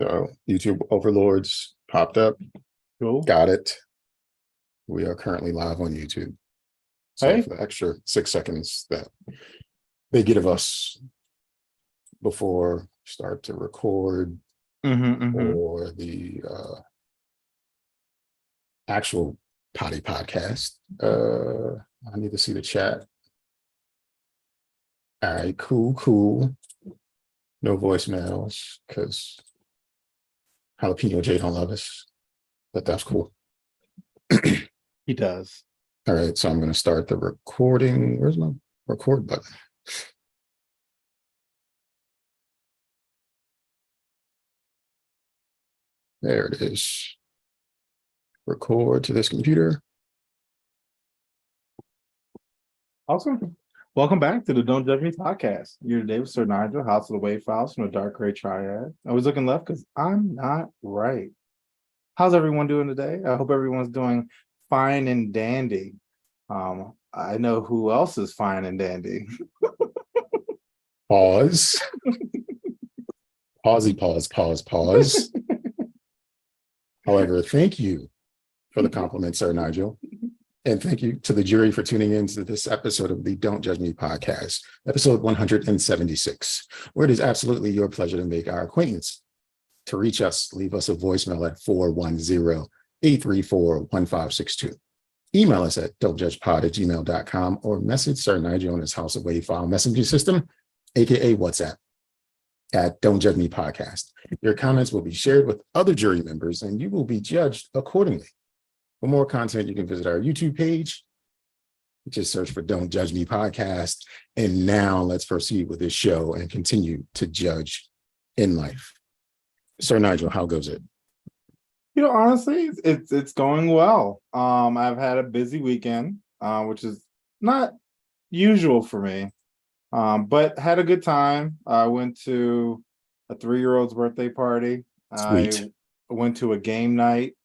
So YouTube overlords popped up. Cool. Got it. We are currently live on YouTube. Sorry Hey. for the extra 6 seconds that they give us before start to record Mm-hmm. or the actual potty podcast. I need to see the chat. All right, cool. No voicemails because Jalapeno J don't love us, but that's cool. He does. All right, so I'm going to start the recording. Where's my record button? There it is. Record to this computer. Awesome. Welcome back to the Don't Judge Me podcast. You're today with Sir Nigel, House of the Wave Files from the Dark Gray Triad. I was looking left because I'm not right. How's everyone doing today? I hope everyone's doing fine and dandy. I know who else is fine and dandy. Pause. Pause. However, thank you for the compliment, Sir Nigel. And thank you to the jury for tuning in to this episode of the Don't Judge Me podcast, episode 176, where it is absolutely your pleasure to make our acquaintance. To reach us, leave us a voicemail at 410-834-1562. Email us at don'tjudgepod@gmail.com or message Sir Nigel on his House of Wave file messaging system, aka WhatsApp, at Don't Judge Me Podcast. Your comments will be shared with other jury members and you will be judged accordingly. For more content, you can visit our YouTube page. Just search for Don't Judge Me Podcast. And now let's proceed with this show and continue to judge in life. Sir Nigel, how goes it? Honestly, it's going well. I've had a busy weekend, which is not usual for me. But had a good time. I went to a 3-year-old's birthday party. Sweet. I went to a game night.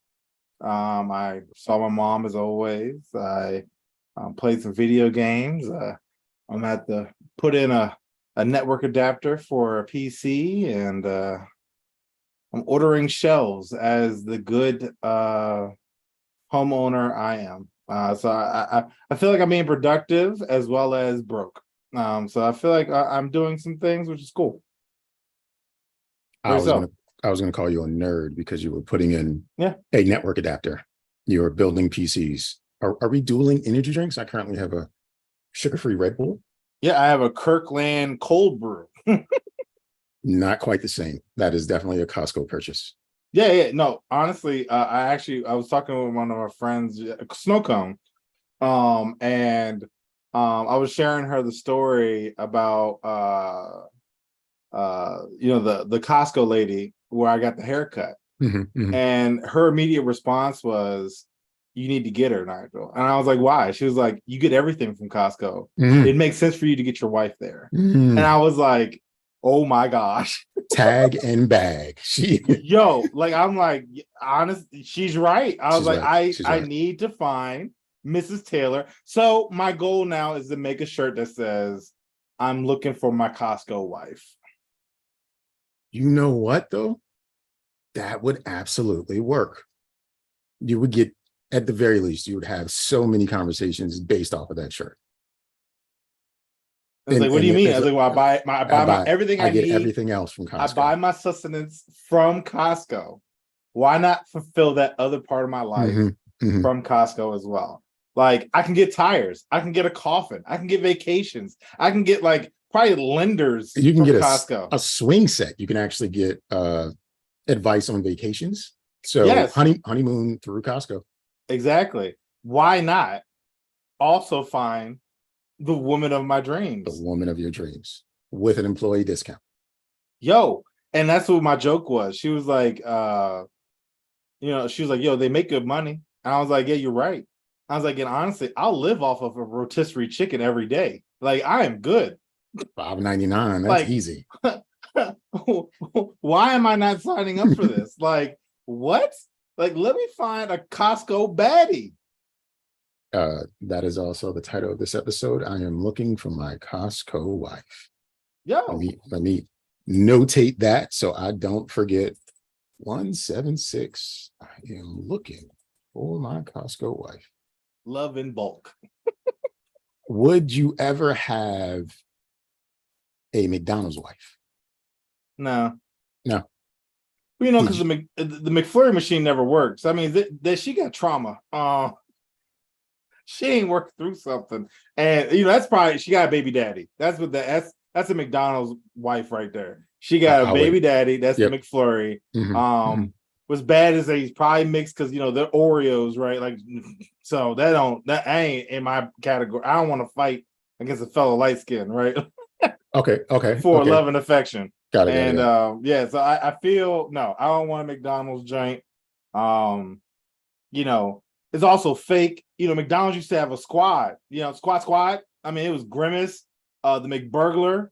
I saw my mom as always. I played some video games. I'm at the put in a network adapter for a PC, and I'm ordering shelves as the good homeowner I am. So I feel like I'm being productive as well as broke. So I feel like I'm doing some things, which is cool. I was gonna call you a nerd because you were putting in a network adapter. You were building PCs. Are we dueling energy drinks? I currently have a sugar-free Red Bull. Yeah, I have a Kirkland cold brew. Not quite the same. That is definitely a Costco purchase. Yeah. No, honestly, I was talking with one of our friends, Snow Cone, and I was sharing her the story about the Costco lady where I got the haircut. And her immediate response was, "You need to get her, Nigel." And I was like, "Why?" She was like, "You get everything from Costco. It makes sense for you to get your wife there." And I was like, "Oh my gosh." Tag and bag. Yo, like, I'm like, honest, she's right. I was I need to find Mrs. Taylor. So my goal now is to make a shirt that says, "I'm looking for my Costco wife." You know what, though? That would absolutely work. You would get, at the very least, you would have so many conversations based off of that shirt. I was like, "What do you mean?" I was like, "Well, I buy everything I get need. Everything else from Costco. I buy my sustenance from Costco. Why not fulfill that other part of my life from Costco as well? Like, I can get tires, I can get a coffin, I can get vacations, I can get like probably lenders. You can get Costco a swing set. You can actually get advice on vacations. So yes, honeymoon through Costco. Exactly. Why not also find the woman of my dreams? The woman of your dreams with an employee discount. Yo, and that's what my joke was. She was like, she was like, "Yo, they make good money." And I was like, "Yeah, you're right." I was like, and honestly, I'll live off of a rotisserie chicken every day. Like, I am good. $5.99. That's easy. Why am I not signing up for this? Like, what? Like, let me find a Costco baddie. That is also the title of this episode. I am looking for my Costco wife. Yo, let me notate that so I don't forget 176. I am looking for my Costco wife. Love in bulk. Would you ever have a McDonald's wife? No. No. You know, Did because you- the McFlurry machine never works. I mean, that she got trauma. She ain't worked through something, and you know that's probably she got a baby daddy. That's what that's a McDonald's wife right there. She got a baby daddy. That's Yep. the McFlurry. Mhm. Was bad as he's probably mixed because you know they're Oreos, right? Like, so that ain't in my category. I don't want to fight against a fellow light skin, right? Okay. For love and affection. Got it. And yeah, so I feel no, I don't want a McDonald's joint. You know, it's also fake. You know, McDonald's used to have a squad, you know, squad. I mean, it was Grimace, the McBurglar.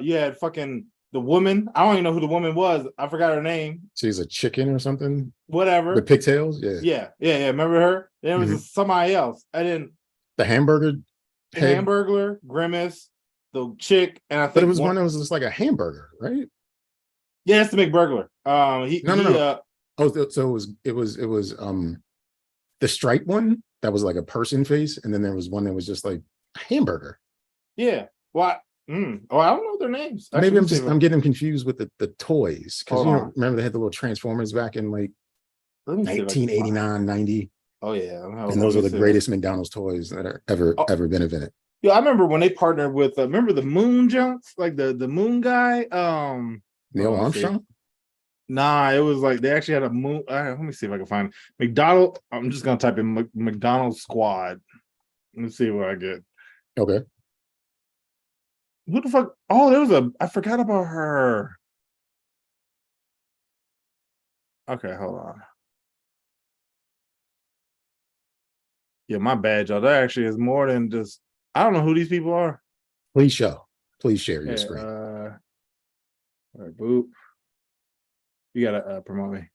You had fucking the woman. I don't even know who the woman was. I forgot her name. She's a chicken or something. Whatever. The pigtails. Yeah. Remember her? There was somebody else. I didn't. The hamburger. Hamburglar, Grimace, the chick, and I think But it was one that was just like a hamburger, right? Yeah, it's the McBurglar. No. So it was the striped one that was like a person face, and then there was one that was just like a hamburger. Yeah. Well, I don't know their names. Maybe I'm getting confused with the toys because remember they had the little Transformers back in like 1989, 90. Oh yeah, and those are the greatest McDonald's toys that are ever been invented. Yeah, I remember when they partnered with remember the Moon Junks, like the Moon guy, Neil Armstrong. Nah, it was like they actually had a moon. Let me see if I can find McDonald. I'm just gonna type in McDonald's squad. Let's see what I get. Okay. Who the fuck? Oh, I forgot about her. Okay, hold on. Yeah, my bad, y'all. That actually is more than just. I don't know who these people are. Please share your screen. All right, boop. You gotta promote me.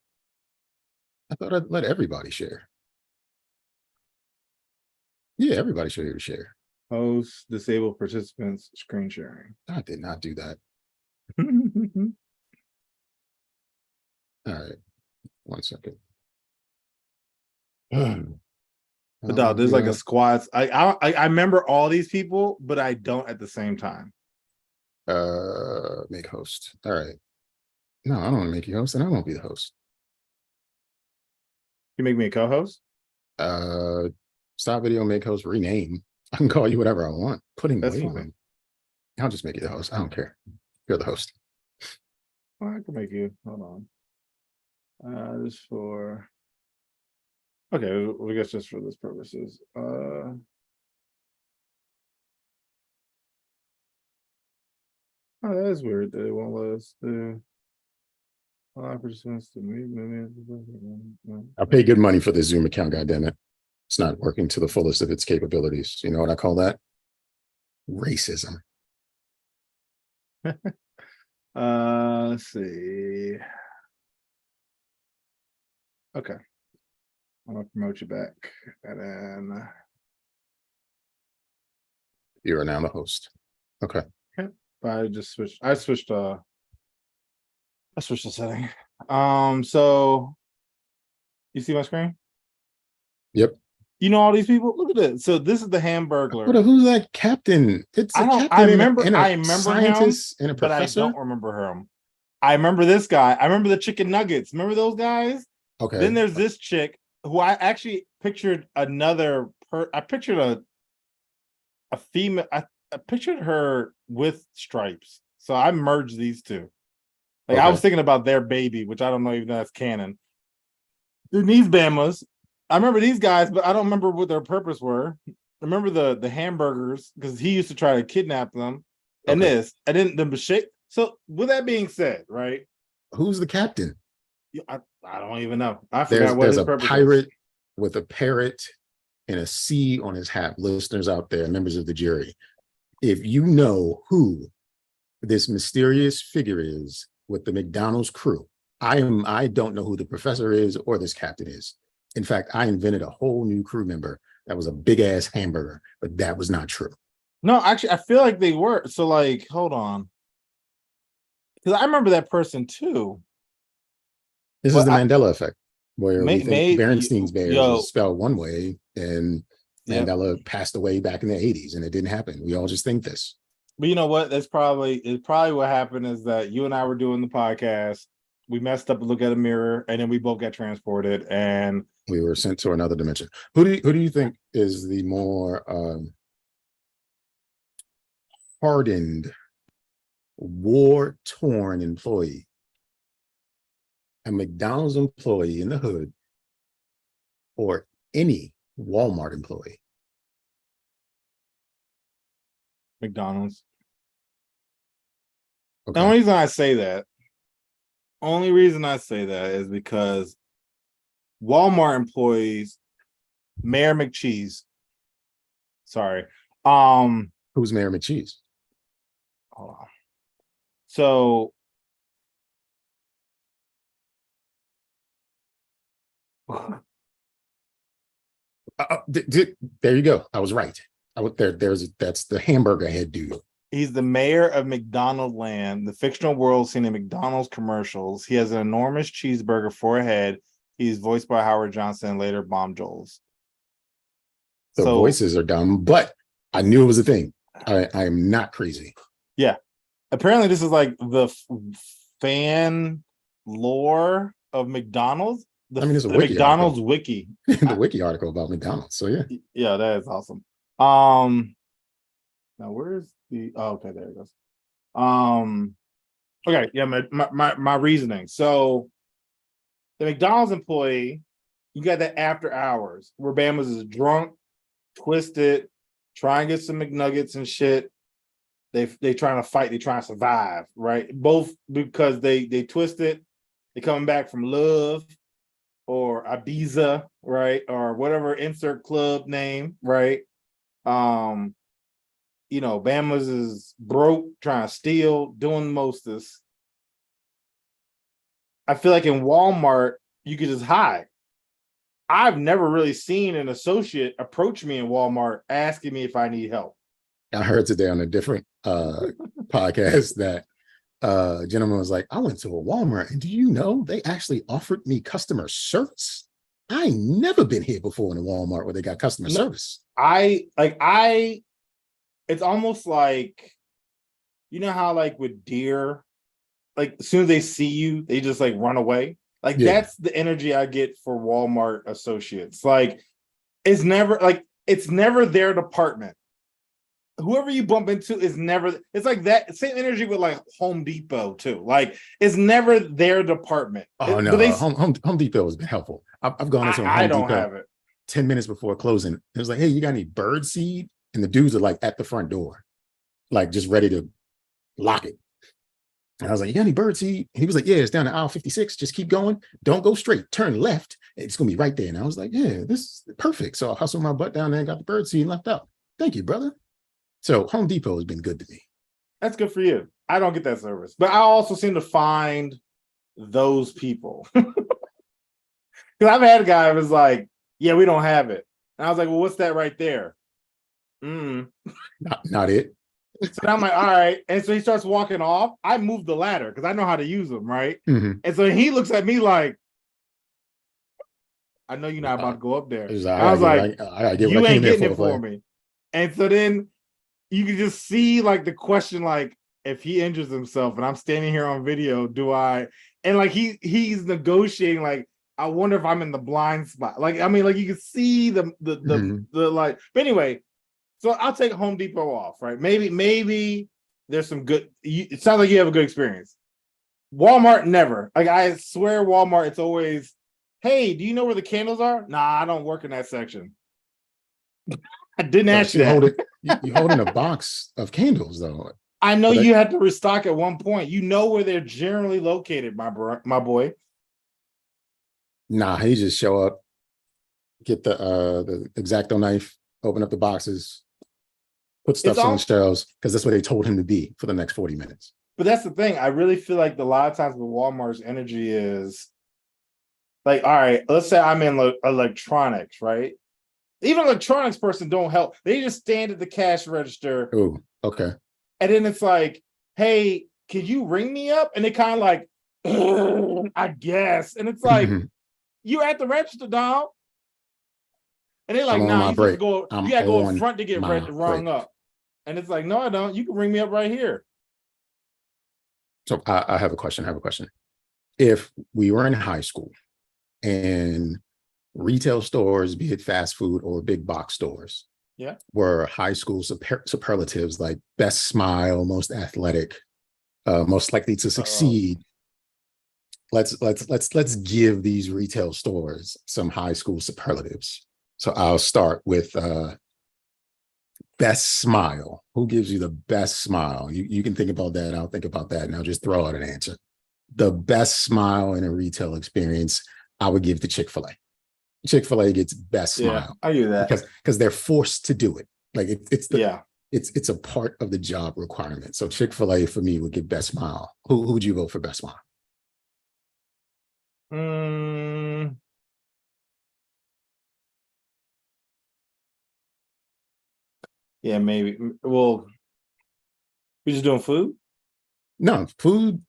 I thought I'd let everybody share. Yeah, everybody should be able to share. Host, disable participants, screen sharing. I did not do that. All right. 1 second. But dog, there's like a squad. I remember all these people, but I don't at the same time. Make host. All right. No, I don't want to make you host, and I won't be the host. You make me a co-host? Stop video, make host, rename. I can call you whatever I want. That's fine. I'll just make you the host. I don't care. You're the host. Well, I can make you. Hold on. Just for. Okay, I guess just for this purposes. Oh, that is weird that it won't let us do. I pay good money for this Zoom account, goddammit. It's not working to the fullest of its capabilities. You know what I call that? Racism. Let's see. Okay. I'm gonna promote you back. And then you are now the host. Okay. I switched the setting. So you see my screen? Yep. You know all these people? Look at this. So this is the Hamburglar. Who's that captain? It's a captain. I remember scientist him, and a professor. But I don't remember him. I remember this guy. I remember the chicken nuggets. Remember those guys? Okay. Then there's this chick who I actually pictured I pictured a female. I pictured her with stripes. So I merged these two. Like I was thinking about their baby, which I don't know even though that's canon. Then these Bamas, I remember these guys, but I don't remember what their purpose were. I remember the hamburgers because he used to try to kidnap them. And the shake. So with that being said, right? Who's the captain? I don't even know. I forgot what there's his a purpose pirate was. with a parrot and a C on his hat. Listeners out there, members of the jury, if you know who this mysterious figure is with the McDonald's crew, I don't know who the professor is or this captain is. In fact, I invented a whole new crew member that was a big ass hamburger, but that was not true. No, actually, I feel like they were. So, like, hold on, because I remember that person too. This is But the Mandela effect, where we think may Berenstein's Bears yo, is spelled one way and yeah. Mandela passed away back in the 80s and it didn't happen. We all just think this. But you know what? It's probably what happened is that you and I were doing the podcast. We messed up and looked at a mirror, and then we both got transported. And we were sent to another dimension. Who do you think is the more hardened, war-torn employee? A McDonald's employee in the hood or any Walmart employee? McDonald's. Okay. The only reason I say that is because Walmart employees, Mayor McCheese. Sorry. Who's Mayor McCheese? Hold on. So there you go. I was right. That's the hamburger head dude. He's the mayor of McDonald Land, the fictional world seen in McDonald's commercials. He has an enormous cheeseburger for a head. He's voiced by Howard Johnson, later Bomb Jones. The voices are dumb, but I knew it was a thing. I am not crazy. Yeah. Apparently, this is like the fan lore of McDonald's. It's a the McDonald's wiki. The wiki article about McDonald's. So yeah. Yeah, that is awesome. Now where's the okay, there it goes. Okay, yeah, my reasoning. So the McDonald's employee, you got that after hours where Bama's is drunk, twisted, trying to get some McNuggets and shit. They trying to fight, they trying to survive, right? Both because they twisted, they coming back from love or Ibiza, right? Or whatever insert club name, right? Bama's is broke, trying to steal, doing the mostest. I feel like in Walmart, you could just hide. I've never really seen an associate approach me in Walmart asking me if I need help. I heard today on a different podcast that a gentleman was like, I went to a Walmart and do you know they actually offered me customer service? I ain't never been here before in a Walmart where they got customer service. It's almost like, you know how like with deer, like as soon as they see you, they just like run away. Like that's the energy I get for Walmart associates. Like it's never their department. Whoever you bump into is never, it's like that same energy with like Home Depot too. Like it's never their department. Oh no, Home Depot has been helpful. I've gone into Home Depot have it 10 minutes before closing. It was like, hey, you got any bird seed? And the dudes are like at the front door, like just ready to lock it. And I was like, you got any bird seed? And he was like, yeah, it's down to aisle 56. Just keep going. Don't go straight. Turn left. It's going to be right there. And I was like, yeah, this is perfect. So I hustled my butt down there and got the bird seed and left out. Thank you, brother. So Home Depot has been good to me. That's good for you. I don't get that service. But I also seem to find those people. Because I've had a guy who was like, yeah, we don't have it. And I was like, well, what's that right there? Not it. So I'm like, all right. And so he starts walking off. I move the ladder because I know how to use them, right? Mm-hmm. And so he looks at me like, I know you're not about to go up there. I was like, you ain't getting it for me. And so then you can just see like the question, like if he injures himself and I'm standing here on video, do I? And like he's negotiating, like, I wonder if I'm in the blind spot. Like, I mean, like you can see the like, but anyway. So I'll take Home Depot off, right? Maybe there's some good. It sounds like you have a good experience. Walmart, never. Like I swear, Walmart, it's always, hey, do you know where the candles are? Nah, I don't work in that section. I didn't ask you that. You're holding a box of candles, though. I know you had to restock at one point. You know where they're generally located, my boy. Nah, he just show up, get the X-Acto knife, open up the boxes. Put stuff on the shelves because that's what they told him to be for the next 40 minutes. But that's the thing. I really feel like a lot of times with Walmart's energy is like, all right, let's say I'm in electronics, right? Even electronics person don't help. They just stand at the cash register. Oh, okay. And then it's like, hey, can you ring me up? And they kind of like I guess. And it's like, you at the register, dog. And they're like, I'm on nah, my you supposed to break. go, I'm you gotta go in on front to get my rung break. up. And it's like, no, I don't. You can ring me up right here. So I have a question. If we were in high school and retail stores, be it fast food or big box stores, Yeah, were high school superlatives like best smile, most athletic, most likely to succeed. Let's give these retail stores some high school superlatives. So I'll start with best smile. Who gives you the best smile? You can think about that. I'll think about that, and I'll just throw out an answer. The best smile in a retail experience, I would give to Chick-fil-A. Chick-fil-A gets best smile. I do that because they're forced to do it. Like yeah. It's a part of the job requirement. So Chick-fil-A for me would get best smile. Who would you vote for best smile? Yeah, maybe. Well, we just doing food? No, food,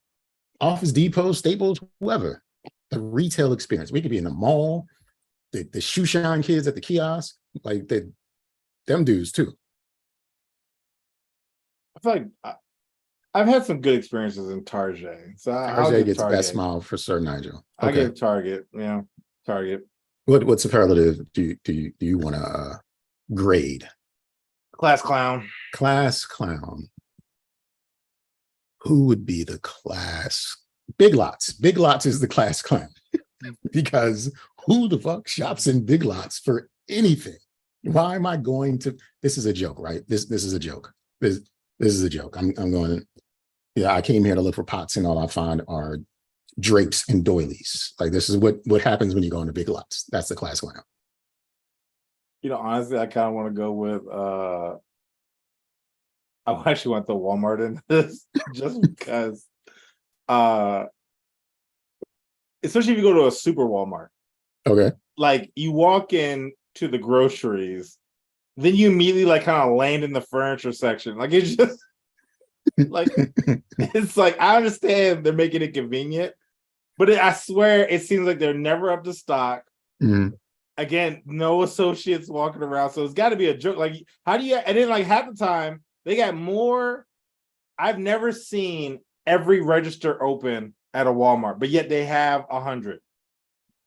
Office Depot, Staples, whoever. The retail experience. We could be in the mall, the shoe shine kids at the kiosk, like them dudes too. I feel like I've had some good experiences in Target. So I'll Target give gets Target. best smile for Sir Nigel. I Okay. give Target, Target. What superlative do you want to grade? Class clown. Class clown. Who would be the class? Big Lots. Big Lots is the class clown because who the fuck shops in Big Lots for anything? Why am I going to? This is a joke, right? This is a joke. This is a joke. I'm going. Yeah, I came here to look for pots, and all I find are drapes and doilies. Like this is what happens when you go into Big Lots. That's the class clown. Honestly, I kind of want to go with I actually went to Walmart in this just because especially if you go to a super Walmart. Okay. Like you walk in to the groceries, then you immediately like kind of land in the furniture section. Like it's just like it's like I understand they're making it convenient, but I swear it seems like they're never up to stock. Mm-hmm. Again, no associates walking around, so it's got to be a joke. Like, how do you? And then, like half the time, they got more. I've never seen every register open at a Walmart, but yet they have 100.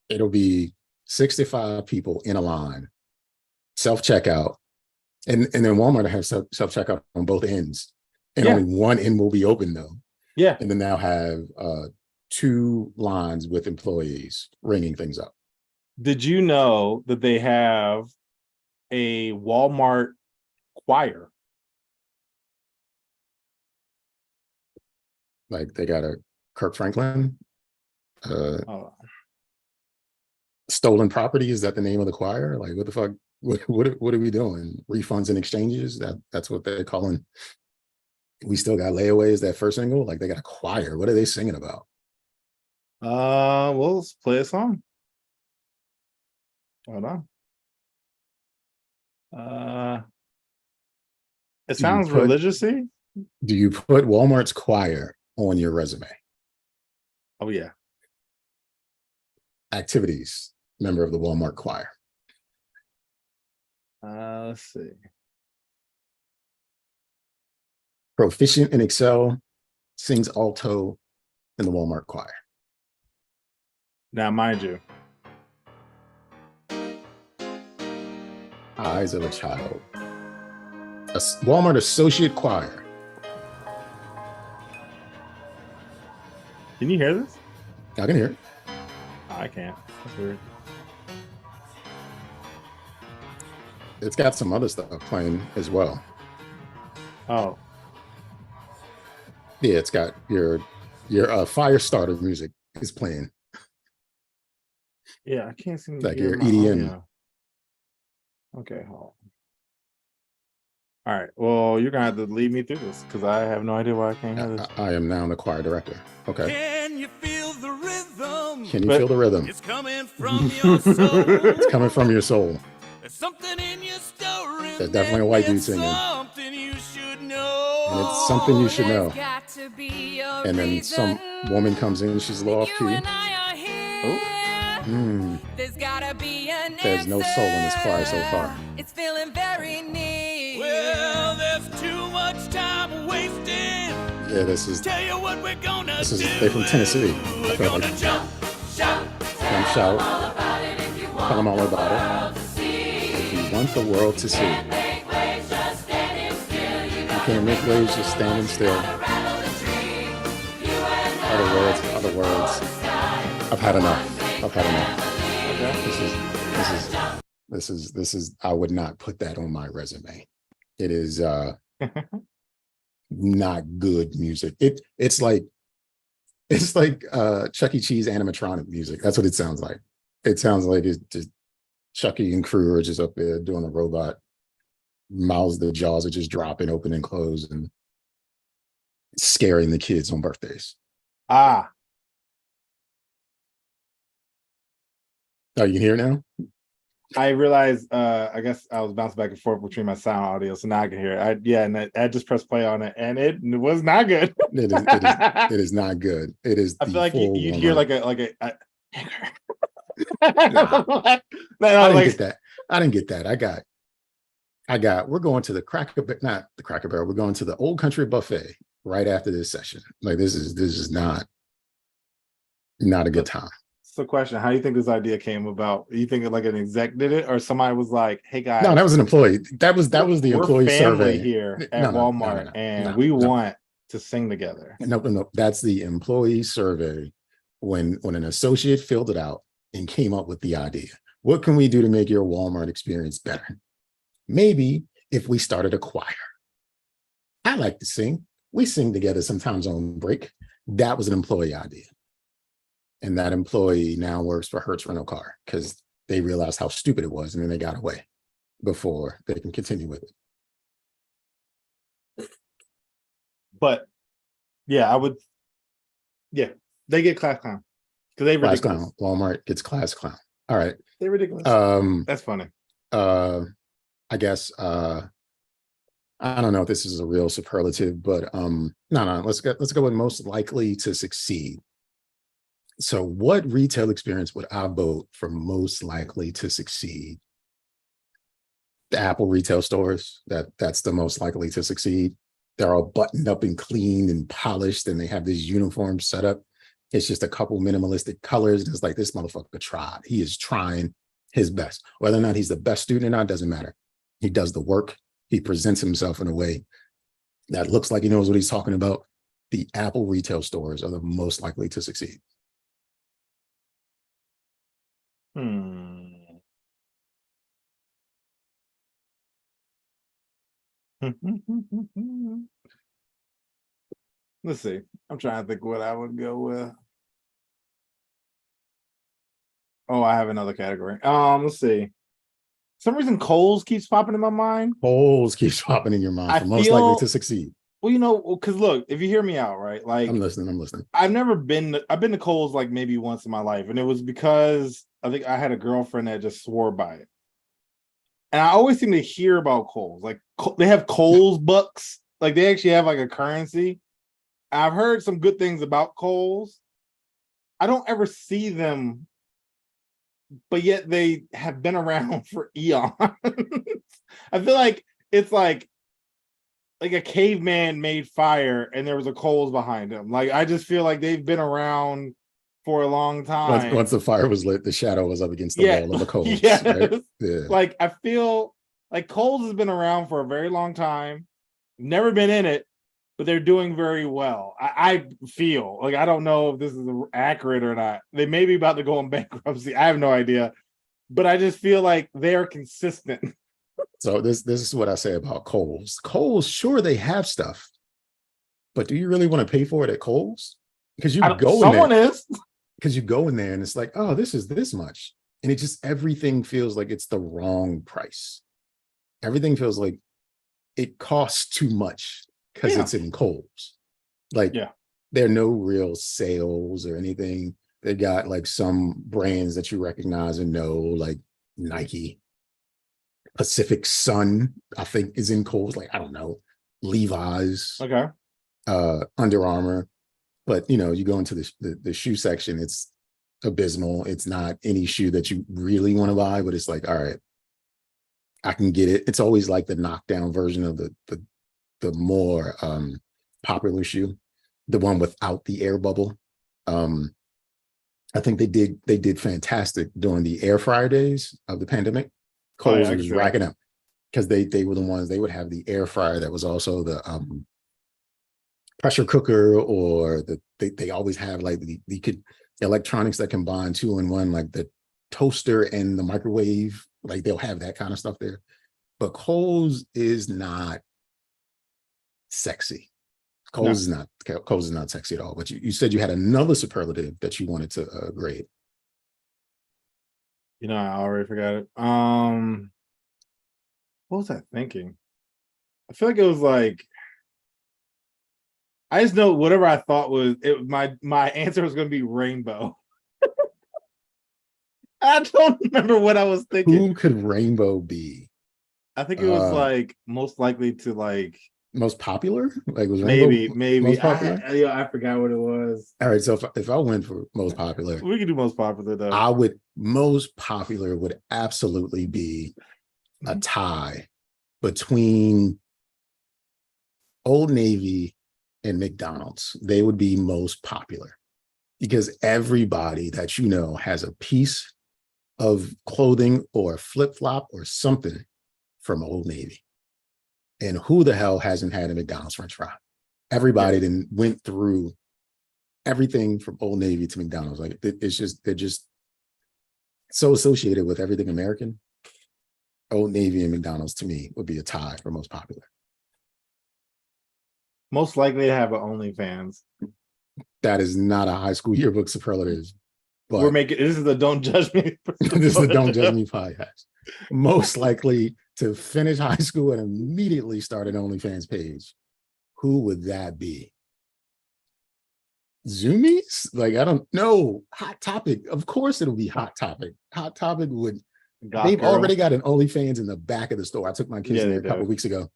It'll be 65 people in a line, self-checkout, and then Walmart has self-checkout on both ends, and only one end will be open though. Yeah, and then they'll have 2 lines with employees ringing things up. Did you know that they have a Walmart choir? Like they got a Kirk Franklin, stolen property. Is that the name of the choir? Like what the fuck? What are we doing? Refunds and exchanges? That's what they're calling. We still got layaways. That first single, like they got a choir. What are they singing about? Well, let's play a song. Hold on. It sounds religious-y. Do you put Walmart's choir on your resume? Oh yeah. Activities, member of the Walmart choir. Let's see. Proficient in Excel, sings alto in the Walmart choir. Now, mind you, Eyes of a Child. A Walmart associate choir. Can you hear this? I can hear it. I can't. That's weird. It's got some other stuff playing as well. Oh. Yeah, it's got your fire starter music is playing. Yeah, I can't seem to like hear your EDM. Audio. Okay, hold on. All right. Well, you're gonna have to lead me through this because I have no idea why I can't hear this. I am now the choir director. Okay. Can you feel the rhythm? Can you feel the rhythm? It's coming from your soul. It's coming from your soul. There's something in your story. There's definitely a white dude singing. Something you should know. And it's something you should know. Got to be a and then some Woman comes in, she's a little off You key. and I are here. There's gotta be an There's no soul in this choir so far. answer. It's feeling very near. Well, there's too much time wasted. Yeah, this is Tell you what we're gonna do. they're from Tennessee. I We're feel gonna like jump, shout, jump, shout, tell them all about it. If you want the world to see, you can't make waves just standing still. Other words. I've had enough. This is. I would not put that on my resume. It is not good music. It's like Chuck E. Cheese animatronic music. That's what it sounds like. It sounds like it's just Chucky and crew are just up there doing a robot. Mouths, the jaws are just dropping open and close and scaring the kids on birthdays. Ah, Oh, you can hear it now? I realized. I guess I was bouncing back and forth between my sound audio, so now I can hear it. And I just pressed play on it, and it was not good. It is not good. It is. I feel like you'd hear like a I didn't get that. I didn't get that. I got. We're going to the not the Cracker Barrel. We're going to the Old Country Buffet right after this session. Like this is not a good time. So, question: how do you think this idea came about? You think like an exec did it, or somebody was like, "Hey guys, No, that was an employee. That was the employee survey here at Walmart, and we want to sing together." No. That's the employee survey when an associate filled it out and came up with the idea. What can we do to make your Walmart experience better? Maybe if we started a choir. I like to sing. We sing together sometimes on break. That was an employee idea. And that employee now works for Hertz Rental Car because they realized how stupid it was and then they got away before they can continue with it. But yeah, I would. Yeah, they get class clown because they Class ridiculous. clown. Walmart gets class clown. All right. They're ridiculous. That's funny. I guess I don't know if this is a real superlative, but no, let's go with most likely to succeed. So what retail experience would I vote for most likely to succeed? The Apple retail stores, that's the most likely to succeed. They're all buttoned up and cleaned and polished, and they have this uniform set up. It's just a couple minimalistic colors. And it's like, this motherfucker tried. He is trying his best. Whether or not he's the best student or not, doesn't matter. He does the work. He presents himself in a way that looks like he knows what he's talking about. The Apple retail stores are the most likely to succeed. Let's see. I'm trying to think what I would go with. Oh, I have another category. Let's see. For some reason Kohl's keeps popping in my mind. Kohl's keeps popping in your mind for most likely to succeed. Well, because look, if you hear me out, right? Like I'm listening. I've been to Kohl's like maybe once in my life, and it was because I think I had a girlfriend that just swore by it. And I always seem to hear about Kohl's. Like they have Kohl's bucks. Like they actually have like a currency. I've heard some good things about Kohl's. I don't ever see them, but yet they have been around for eons. I feel like it's like a caveman made fire and there was a Kohl's behind him. Like I just feel like they've been around for a long time. Once the fire was lit, the shadow was up against the wall of the Kohl's. Yes. Right? Yeah. Like I feel like Kohl's has been around for a very long time. Never been in it, but they're doing very well. I feel like, I don't know if this is accurate or not. They may be about to go in bankruptcy. I have no idea, but I just feel like they are consistent. So this is what I say about Kohl's. Kohl's, sure, they have stuff, but do you really want to pay for it at Kohl's? Because you go in there and it's like, oh, this is this much. And it just, everything feels like it's the wrong price. Everything feels like it costs too much because it's in Kohl's. Like, there are no real sales or anything. They got like some brands that you recognize and know, like Nike, Pacific Sun, I think is in Kohl's. Like, I don't know, Levi's, Okay. Under Armour. But you go into the shoe section, it's abysmal. It's not any shoe that you really want to buy, but it's like, all right, I can get it. It's always like the knockdown version of the more popular shoe, the one without the air bubble. I think they did fantastic during the air fryer days of the pandemic. Kohl's was racking up because they were the ones, they would have the air fryer that was also the pressure cooker, or they always have like the electronics that combine 2-in-1, like the toaster and the microwave. Like they'll have that kind of stuff there. But Kohl's is not sexy. Kohl's is not sexy at all. But you said you had another superlative that you wanted to grade. I already forgot it. What was I thinking? I feel like it was like, I just know whatever I thought was it. My answer was going to be rainbow. I don't remember what I was thinking. Who could rainbow be? I think it was like most likely to like most popular. Like was rainbow maybe most popular? I forgot what it was. All right, so if I went for most popular, We can do most popular though. Most popular would absolutely be a tie between Old Navy and McDonald's. They would be most popular because everybody that has a piece of clothing or a flip-flop or something from Old Navy. And who the hell hasn't had a McDonald's French fry? Everybody then went through everything from Old Navy to McDonald's. Like they're just so associated with everything American. Old Navy and McDonald's to me would be a tie for most popular. Most likely to have an OnlyFans. That is not a high school yearbook superlative. But We're making this is the Don't Judge Me. this is the Don't Judge Me podcast. Most likely to finish high school and immediately start an OnlyFans page. Who would that be? Zoomies? Like, I don't know. Hot Topic. Of course it'll be Hot Topic. Hot Topic would. They've already got an OnlyFans in the back of the store. I took my kids there a couple weeks ago.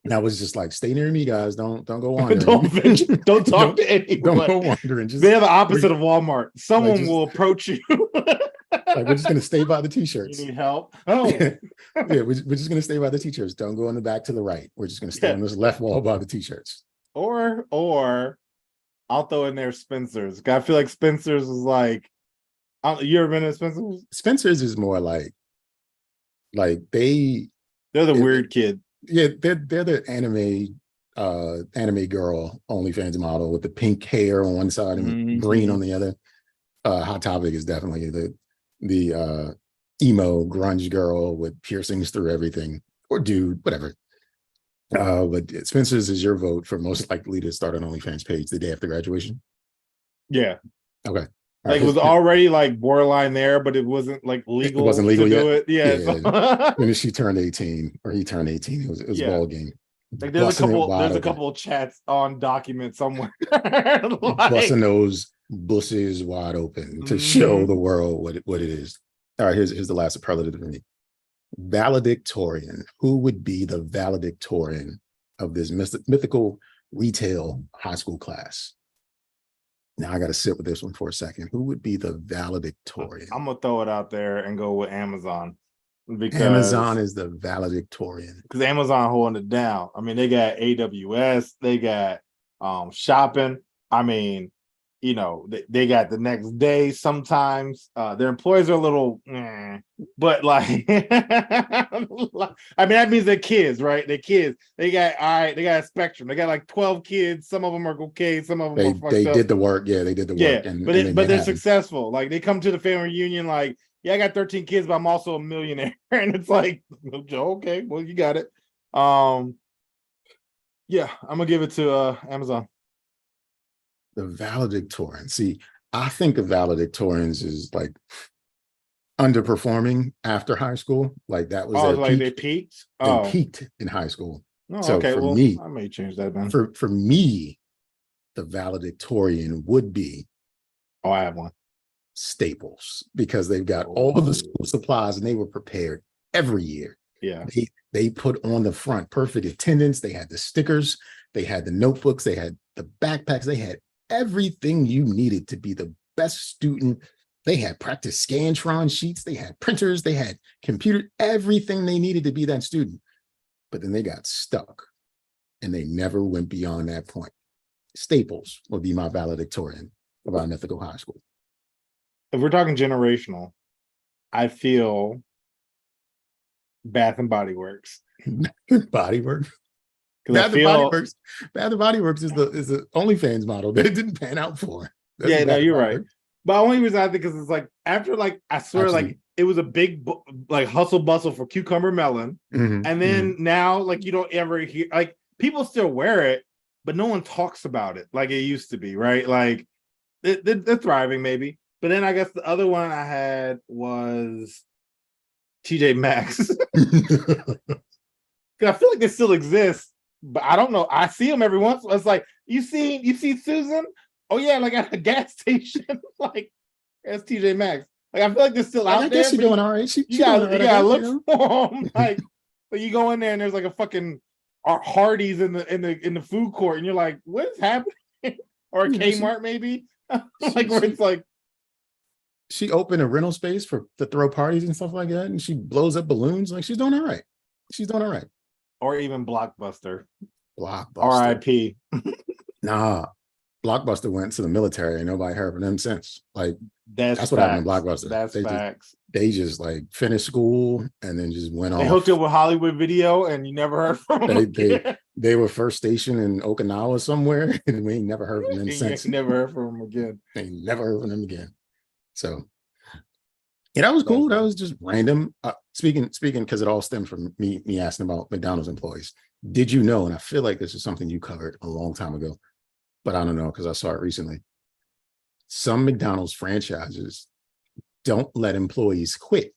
And I was just like, stay near me, guys. Don't go wandering. don't talk to anyone. Don't go wandering. They're the opposite of Walmart. Someone will approach you. Like, we're just gonna stay by the t-shirts. You need help? Oh, yeah, we're just gonna stay by the t-shirts. Don't go in the back to the right. We're just gonna stay on this left wall by the t-shirts. Or I'll throw in there Spencer's. I feel like Spencer's is like, you ever been to Spencer's? Spencer's is more like they're the weird kid. Yeah, they're the anime girl OnlyFans model with the pink hair on one side and green on the other. Hot Topic is definitely the emo grunge girl with piercings through everything, or dude, whatever. But Spencer's is your vote for most likely to start an OnlyFans page the day after graduation. Yeah. Okay. Like it was already like borderline there, but it wasn't like legal. It wasn't legal to yet. Do it. Yeah. When she turned 18, or he turned 18, it was a ball game. Like there's a couple of chats on documents somewhere. Busting those bushes wide open to show the world what it is. All right, here's the last superlative for me. Valedictorian. Who would be the valedictorian of this mythical retail high school class? Now I got to sit with this one for a second. Who would be the valedictorian? I'm gonna throw it out there and go with Amazon, because Amazon is the valedictorian. Because Amazon holding it down. I mean, they got AWS, they got shopping. I mean, they got the next day sometimes. Their employees are a little, but like, I mean, that means they're kids, right? They're kids. They got a spectrum. They got like 12 kids. Some of them are okay. Some of them are fucked up. Did the work. Yeah, they did the work. Yeah, but they're successful. Like they come to the family reunion like, yeah, I got 13 kids, but I'm also a millionaire. And it's like, okay, well, you got it. Yeah, I'm gonna give it to Amazon. The valedictorian. See, I think of valedictorians as like underperforming after high school. Like that was their like peak. they peaked. They peaked in high school. Oh, so okay. For me, I may change that then. For me, the valedictorian would be. Oh, I have one. Staples, because they've got all of the school supplies and they were prepared every year. Yeah. They put on the front perfect attendance. They had the stickers, they had the notebooks, they had the backpacks, they had everything you needed to be the best student. They had practice Scantron sheets, they had printers, they had computer, everything they needed to be that student. But then they got stuck and they never went beyond that point. Staples would be my valedictorian of our mythical high school. If we're talking generational, I feel Bath and Body Works. Body Works. Because I feel Bath and Body Works is the OnlyFans model that it didn't pan out for. That's yeah, what no, Bath you're and Body right. Works. But the only reason I think is it's like after like I swear Absolutely. like it was a big like hustle bustle for cucumber melon, Mhm, and then now like you don't ever hear like people still wear it, but no one talks about it like it used to be, right? Like they're thriving maybe, but then I guess the other one I had was TJ Maxx. I feel like they still exist, but I don't know. I see them every once. It's like you see Susan. Oh yeah, like at a gas station, like that's TJ Maxx. Like I feel like they're still out I there. guess she's doing all right. You gotta look you know? for them. Like, but you go in there and there's like a fucking Hardee's in the food court, and you're like, what is happening? Or a Kmart maybe, like where it's like she opened a rental space to throw parties and stuff like that, and she blows up balloons. Like she's doing all right. She's doing all right. Or even Blockbuster. Blockbuster. R.I.P. Nah, Blockbuster went to the military and nobody heard from them since. Like that's what happened to Blockbuster. That's facts. They just like finished school and then just went off. They hooked up with Hollywood Video and you never heard from them. They were first stationed in Okinawa somewhere and we ain't never heard from them since. Never heard from them again. They never heard from them again. So yeah, that was cool. That was just random. Speaking, because it all stemmed from me asking about McDonald's employees. Did you know, and I feel like this is something you covered a long time ago, but I don't know because I saw it recently. Some McDonald's franchises don't let employees quit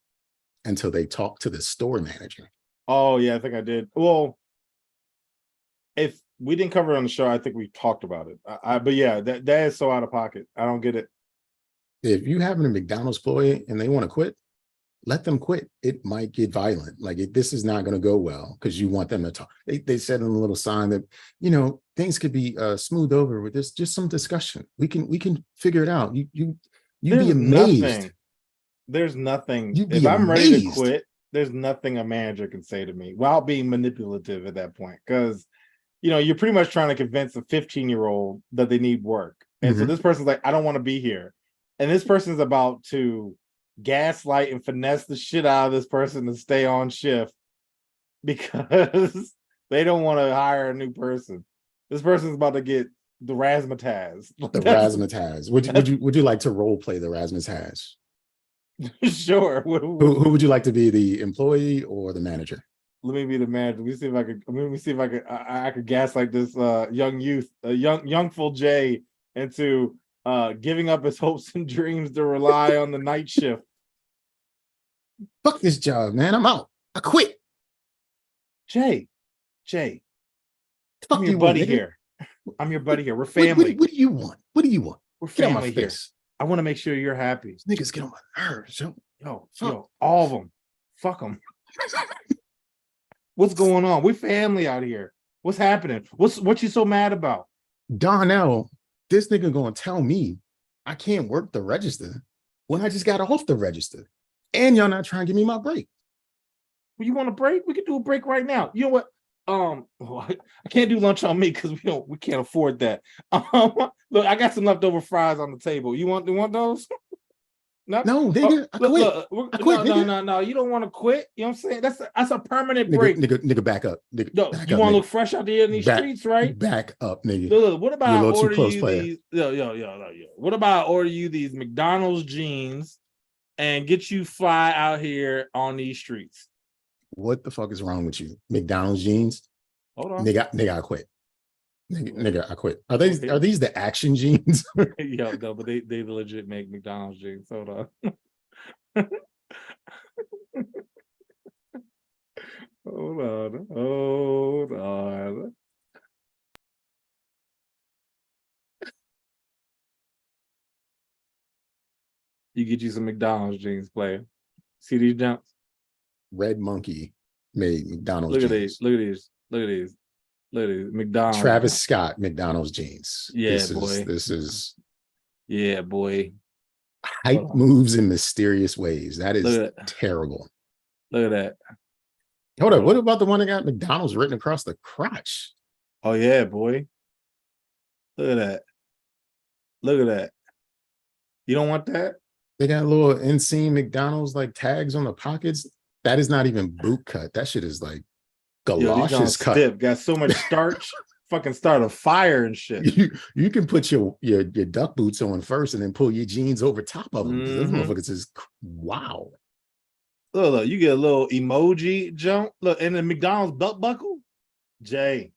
until they talk to the store manager. Oh, yeah, I think I did. Well, if we didn't cover it on the show, I think we talked about it. But yeah, that is so out of pocket. I don't get it. If you have a McDonald's employee and they want to quit, let them quit. It might get violent. Like this is not going to go well because you want them to talk. They said in a little sign that, things could be smoothed over with this, just some discussion. We can figure it out. You'd be amazed. There's nothing. If I'm ready to quit, there's nothing a manager can say to me while being manipulative at that point. Because, you're pretty much trying to convince a 15-year-old that they need work. And so this person's like, I don't want to be here. And this person's about to gaslight and finesse the shit out of this person to stay on shift because they don't want to hire a new person. This person's about to get the razzmatazz. The razzmatazz. Would you like to role play the razzmatazz? Sure. Who would you like to be, the employee or the manager? Let me be the manager. Let me see if I could gaslight this youngful Jay into giving up his hopes and dreams to rely on the night shift. Fuck this job, man. I'm out. I quit. Jay. Fuck I'm your buddy here. I'm your buddy here. We're family. What do you want? We're family here. I want to make sure you're happy. These niggas get on my nerves. Yo, all of them. Fuck them. What's going on? We're family out here. What's happening? What you so mad about? Darnell, this nigga gonna tell me I can't work the register when I just got off the register. And y'all not trying to give me my break. Well, you want a break? We can do a break right now. You know what? I can't do lunch on me because we can't afford that. Look, I got some leftover fries on the table. You want those? No, nigga, I quit. No. You don't want to quit. You know what I'm saying? That's a permanent break. Nigga, back up. Nigga, you want to look fresh out there in these streets, right? Back up, nigga. Look, what about I order you these? What about I order you these McDonald's jeans and get you fly out here on these streets? What the fuck is wrong with you? McDonald's jeans? Hold on. Nigga, I quit. Nigga, I quit. Are these the action jeans? Yeah, no, but they legit make McDonald's jeans. Hold on. Hold on. You get you some McDonald's jeans, player. See these jumps? Red Monkey made McDonald's Look jeans. Look at these. Literally, McDonald's. Travis Scott, McDonald's jeans. Yeah, This is yeah, boy. hype moves in mysterious ways. That is Look at terrible. Look at that. Hold up. What about the one that got McDonald's written across the crotch? Oh yeah, boy. Look at that. Look at that. You don't want that? They got little inseam McDonald's like tags on the pockets. That is not even boot cut. That shit is like galoshes cut. Stiff. Got so much starch. Fucking start a fire and shit. You can put your duck boots on first and then pull your jeans over top of them. Those motherfuckers is wow. Look, you get a little emoji jump. Look, and the McDonald's belt buckle. Jay,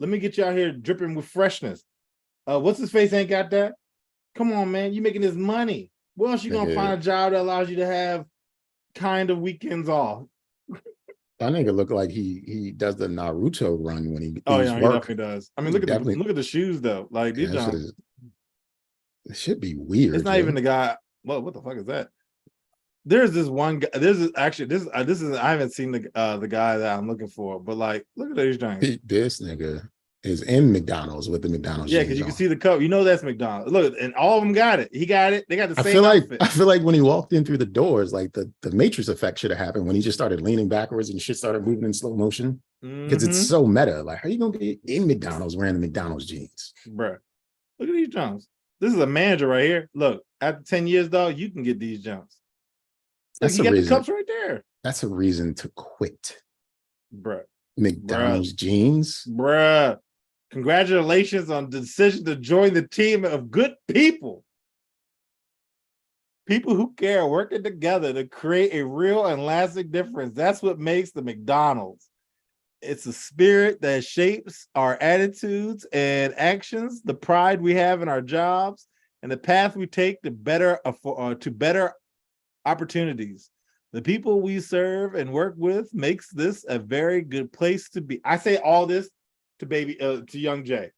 let me get you out here dripping with freshness. What's his face ain't got that? Come on, man. You making this money. Where else you gonna find a job that allows you to have kind of weekends off? That nigga look like he does the Naruto run when he he definitely does. I mean, look at the shoes though. Like these it should be weird. It's not even the guy. Well, what the fuck is that? There's this one guy. This is I haven't seen the guy that I'm looking for, but like, look at these things. This nigga is in McDonald's with the McDonald's. Yeah, because you can see the cup. You know that's McDonald's. Look, and all of them got it. He got it. They got the same outfit. I feel like when he walked in through the doors, like the Matrix effect should have happened when he just started leaning backwards and shit started moving in slow motion. Because it's so meta. Like, how you gonna be in McDonald's wearing the McDonald's jeans? Bruh. Look at these jumps. This is a manager right here. Look, after 10 years, dog, you can get these jumps. Look, you got the cups right there. That's a reason to quit. Bruh. McDonald's jeans. Bruh. Congratulations on the decision to join the team of good people. People who care, working together to create a real and lasting difference. That's what makes the McDonald's. It's a spirit that shapes our attitudes and actions, the pride we have in our jobs, and the path we take to better opportunities. The people we serve and work with makes this a very good place to be. I say all this to young Jay,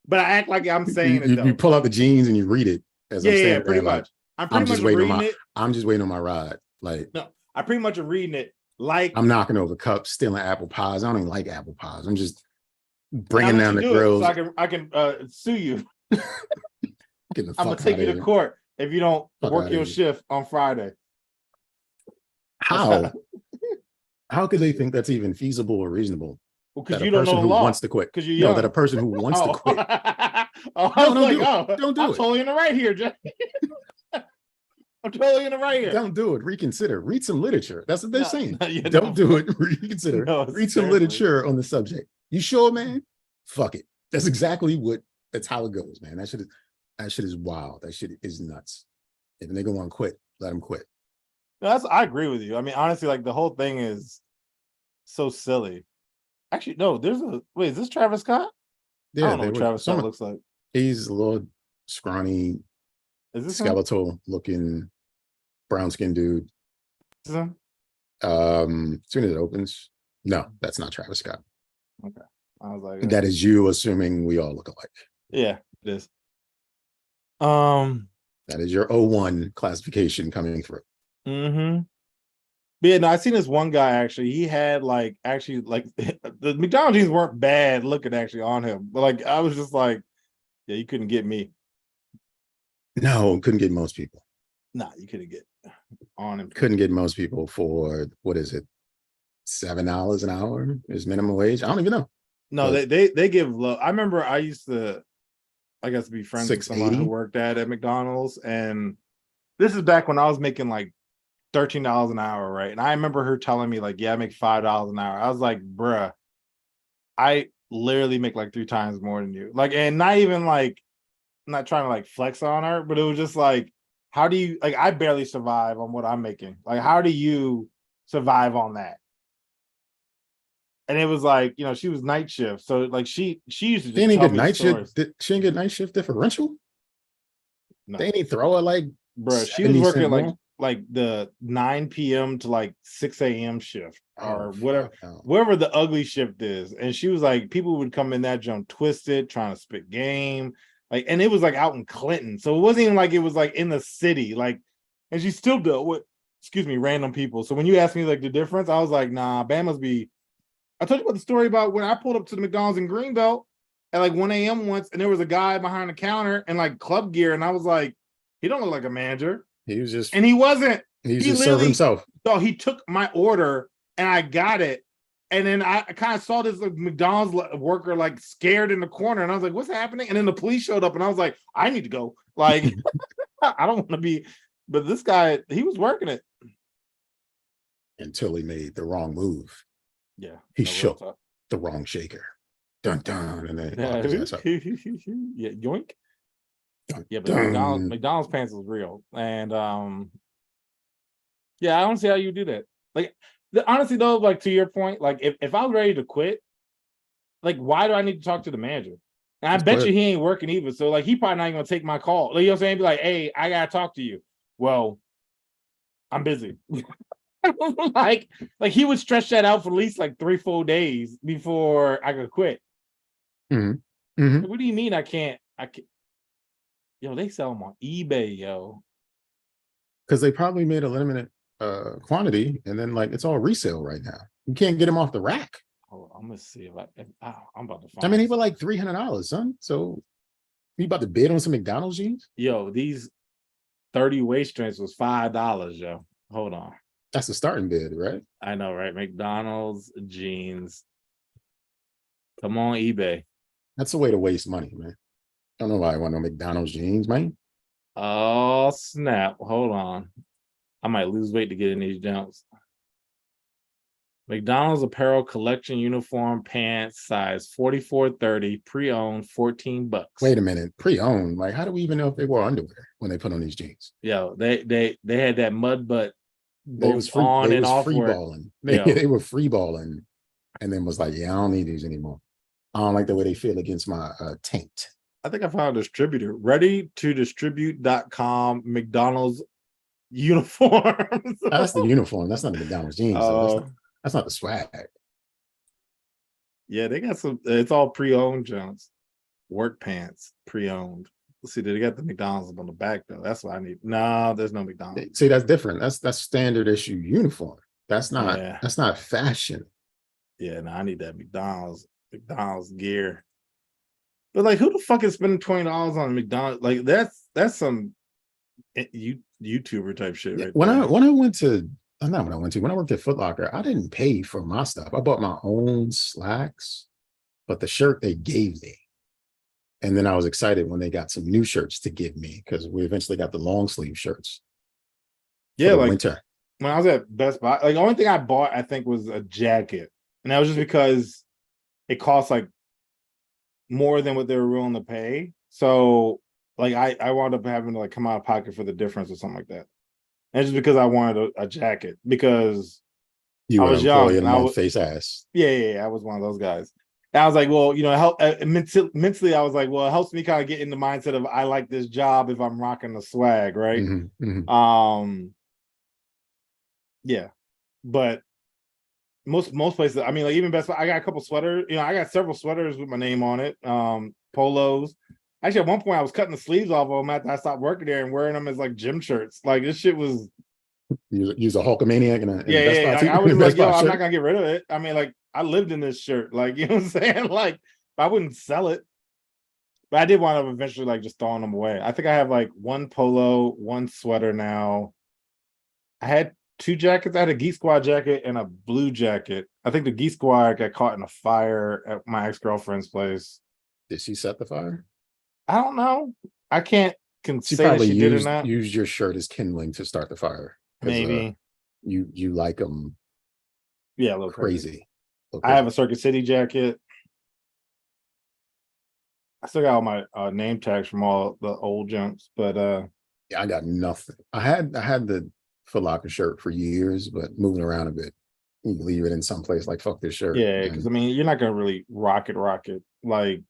but I act like I'm saying it. You pull out the jeans and you read it as I'm saying. Pretty much. I'm just waiting on my ride. Like, no, I pretty much am reading it. Like, I'm knocking over cups, stealing apple pies. I don't even like apple pies. I'm just bringing down the grills. So I can sue you. I'm gonna take you to court if you don't work your shift on Friday. How? How could they think that's even feasible or reasonable? Well, because you don't know the law. Wants to quit. Because you're young. That a person who wants to quit. Don't do it. I'm totally in the right here, Jay. I'm totally in the right here. Don't do it. Reconsider. Read some literature. That's what they're saying. Don't do it. Reconsider. Read some literature on the subject. You sure, man? Fuck it. That's exactly that's how it goes, man. That shit is wild. That shit is nuts. If a nigga want to quit, let him quit. No, I agree with you. I mean, honestly, like the whole thing is so silly. Actually, no, is this Travis Scott? Yeah, I don't know what Travis Scott looks like. He's a little scrawny, skeletal looking brown skinned dude. Is him? As soon as it opens. No, that's not Travis Scott. Okay. I was like, that is you assuming we all look alike. Yeah, it is. That is your 01 classification coming through. Mm-hmm. But yeah, no, I seen this one guy actually. He had like the McDonald's jeans weren't bad looking actually on him, but like I was just like, yeah, you couldn't get me. No, couldn't get most people. Nah, you couldn't get on him. Couldn't get most people for what is it? $7 an hour is minimum wage. I don't even know. No, but they give low. I remember I used to, I guess, be friends with someone who worked at McDonald's, and this is back when I was making like $13 an hour, right? And I remember her telling me like, yeah, I make $5 an hour. I was like, bruh, I literally make like 3 times more than you. Like, and not even like, I'm not trying to like flex on her, but it was just like, how do you, like, I barely survive on what I'm making. Like, how do you survive on that? And it was like, you know, she was night shift. So like she used to just tell me night stories. She didn't get night shift differential? No. They didn't throw it like, bro, she was working like the 9 p.m. to like 6 a.m. shift or whatever the ugly shift is. And she was like, people would come in that jump twisted, trying to spit game. Like, and it was like out in Clinton. So it wasn't even like it was like in the city. Like, and she still dealt with, random people. So when you asked me like the difference, I was like, nah, Bama's be, I told you about the story about when I pulled up to the McDonald's in Greenbelt at like 1 a.m. once, and there was a guy behind the counter in like club gear, and I was like, he don't look like a manager. He was just And he wasn't. he was He just serving literally himself. so he took my order and I got it. And then I kind of saw this like, McDonald's worker like scared in the corner, and I was like, "What's happening?" And then the police showed up, and I was like, "I need to go." Like, I don't want to be. But this guy, he was working it Until he made the wrong move. Yeah, He shook the wrong shaker. Dun dun, and then Yeah, his ass up. yeah, yoink. Dun, Yeah, but dun. McDonald's pants was real, and yeah, I don't see how you do that. Like, honestly though, like to your point, like if I was ready to quit, like why do I need to talk to the manager? And I Just bet quit. you he ain't working either. So like he probably not even gonna take my call. Like, you know what I'm saying? Be like, hey, I gotta talk to you. Well, I'm busy. like he would stretch that out for at least like 3 full days before I could quit. Mhm. Mhm. Like, what do you mean I can't? Yo, they sell them on eBay, yo. Because they probably made a limited quantity, and then like it's all resale right now. You can't get them off the rack. Oh, I'm gonna see if I'm about to I find. mean, he were like $300, son. So you about to bid on some McDonald's jeans? Yo, these 30 waist strengths was $5, yo. Hold on. That's the starting bid, right? I know, right? McDonald's jeans. Come on, eBay. That's a way to waste money, man. I don't know why I want no McDonald's jeans, man. Oh, snap. Hold on. I might lose weight to get in these jumps. McDonald's apparel collection uniform pants size 44-30, pre-owned, $14. Wait a minute, pre-owned. Like, how do we even know if they wore underwear when they put on these jeans? Yo, they had that mud butt They was free, on they and was off free work. balling. Yo. They were free balling, and then was like, yeah, I don't need these anymore. I don't like the way they feel against my taint. I think I found a distributor. Ready to distribute.com McDonald's uniforms. That's the uniform. That's not the McDonald's jeans. So that's not the swag. Yeah, they got some. It's all pre-owned jumps. Work pants, pre-owned. Let's see, they got the McDonald's on the back though. That's what I need. No, there's no McDonald's. See, that's different. That's standard issue uniform. That's not Yeah. that's not fashion. Yeah, no, I need that McDonald's gear. But like, who the fuck is spending $20 on McDonald's? Like, that's some YouTuber type shit, right? When I went to not when I went to when I worked at Foot Locker, I didn't pay for my stuff. I bought my own slacks, but the shirt they gave me. And then I was excited when they got some new shirts to give me because we eventually got the long sleeve shirts. Yeah, like winter. When I was at Best Buy, like the only thing I bought, I think, was a jacket, and that was just because it cost like more than what they were willing to pay. So like I wound up having to like come out of pocket for the difference or something like that. And just because I wanted a jacket because You I were was an young. employee And and long face ass. Yeah, I was one of those guys. And I was like, well, you know, help mentally, I was like, well, it helps me kind of get in the mindset of I like this job if I'm rocking the swag, right? Mm-hmm, mm-hmm. Yeah, but most places, I mean, like even Best Buy, I got a couple sweaters. You know, I got several sweaters with my name on it. Polos. Actually, at one point, I was cutting the sleeves off of them after I stopped working there and wearing them as like gym shirts. Like this shit was. Use a Hulkamaniac and a Yeah. Best Buy Like, I was like, yo, I'm shirt. not gonna get rid of it. I mean, like I lived in this shirt. Like, you know what I'm saying? Like I wouldn't sell it. But I did wind up eventually like just throwing them away. I think I have like one polo, one sweater now. I had 2 jackets. I had a Geek Squad jacket and a blue jacket. I think the Geek Squad got caught in a fire at my ex-girlfriend's place. Did she set the fire? I don't know. I can't She say probably that she did or not. used your shirt as kindling to start the fire. Maybe. You like them. Yeah, a little crazy. I have a Circuit City jacket. I still got all my name tags from all the old jumps, but yeah, I got nothing. I had the Foot Locker shirt for years, but moving around a bit, you leave it in some place like fuck this shirt. Yeah, because I mean, you're not gonna really rock it. Like,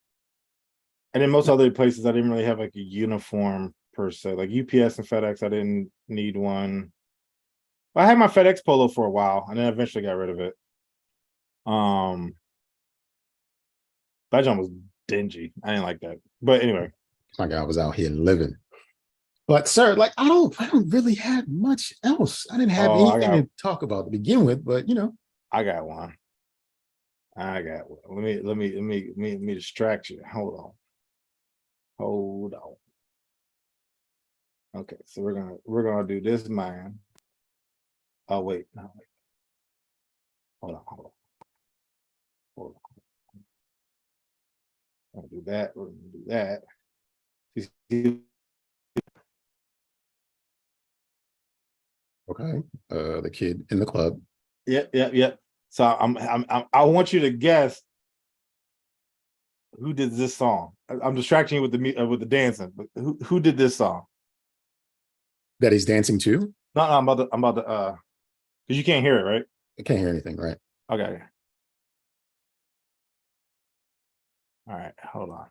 and in most other places, I didn't really have like a uniform per se. Like UPS and FedEx, I didn't need one. I had my FedEx polo for a while, and then eventually got rid of it. That jump was dingy. I didn't like that. But anyway, my guy was out here living. But sir, like I don't really have much else. I didn't have anything to talk about to begin with, but you know. I got one. I got one. Let me distract you. Hold on. Okay, so we're gonna do this man. Oh wait, no, wait. Hold on. We're gonna do that. We're gonna do that. You see- Okay. The kid in the club. Yep. So I want you to guess who did this song. I'm distracting you with the dancing, but who did this song? That he's dancing to? No, I'm about to because you can't hear it, right? I can't hear anything, right? Okay. All right, hold on.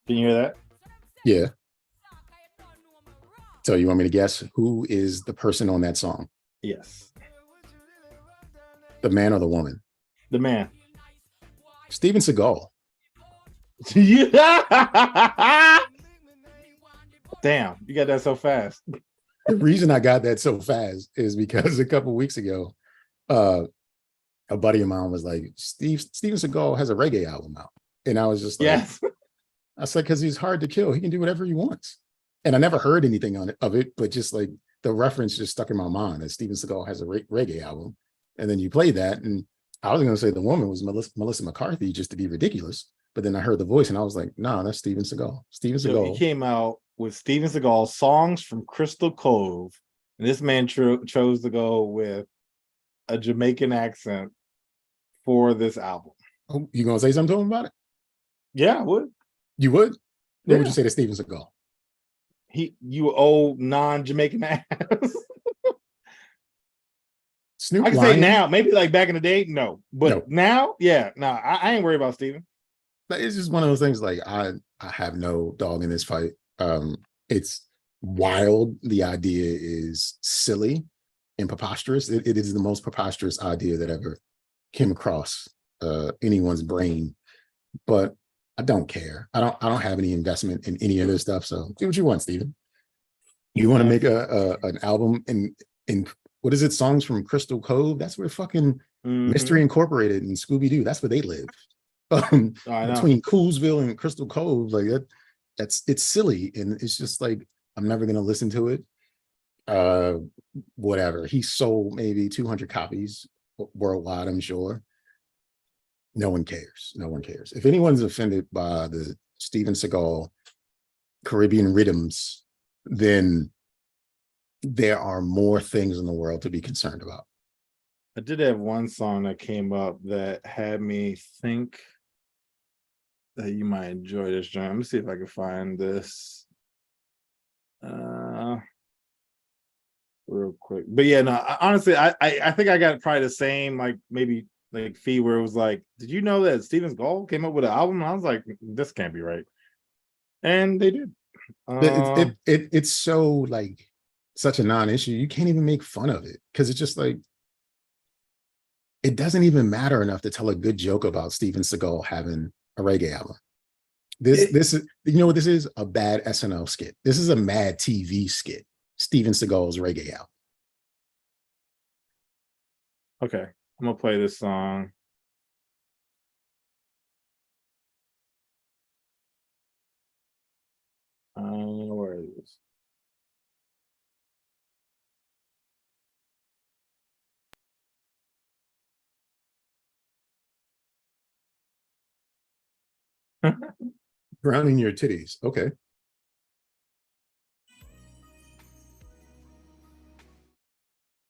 Can you hear that? Yeah. So you want me to guess who is the person on that song? Yes. The man or the woman? The man. Steven Seagal. Yeah. Damn, you got that so fast. The reason I got that so fast is because a couple of weeks ago, a buddy of mine was like, Steven Seagal has a reggae album out. And I was just like, Yes. I said, because he's hard to kill. He can do whatever he wants. And I never heard anything of it, but just like the reference just stuck in my mind that Steven Seagal has a reggae album. And then you play that. And I was going to say the woman was Melissa McCarthy just to be ridiculous. But then I heard the voice and I was like, no, that's Steven Seagal. Steven Seagal. He came out with Steven Seagal songs from Crystal Cove. And this man chose to go with a Jamaican accent for this album. Oh, you going to say something to him about it? Yeah, I would. You would? What Yeah. would you say to Steven Seagal? You old non-Jamaican ass. Snoop I can lying? say now, maybe like back in the day, no. But No. now, yeah, no, I ain't worried about Steven. It's just one of those things like I have no dog in this fight. It's wild. The idea is silly and preposterous. It is the most preposterous idea that ever came across anyone's brain. But I don't care. I don't have any investment in any of this stuff. So do what you want, Steven. You want to make an album in what is it? Songs from Crystal Cove? That's where fucking Mystery Incorporated and Scooby-Doo, that's where they live. Between Coolsville and Crystal Cove, like it's silly. And it's just like, I'm never gonna listen to it. Whatever. He sold maybe 200 copies worldwide, I'm sure. No one cares. No one cares. If anyone's offended by the Steven Seagal Caribbean rhythms, then there are more things in the world to be concerned about. I did have one song that came up that had me think that you might enjoy this joint. Let me see if I can find this real quick. But yeah, no, honestly, I think I got probably the same, like maybe like fee where it was like, did you know that Steven Seagal came up with an album? And I was like, this can't be right. And they did. It's so like such a non-issue. You can't even make fun of it because it's just like, it doesn't even matter enough to tell a good joke about Steven Seagal having a reggae album. This is, you know what this is? A bad SNL skit. This is a Mad TV skit. Steven Seagal's reggae album. Okay, I'm gonna play this song. Where is this? Drowning your titties. Okay.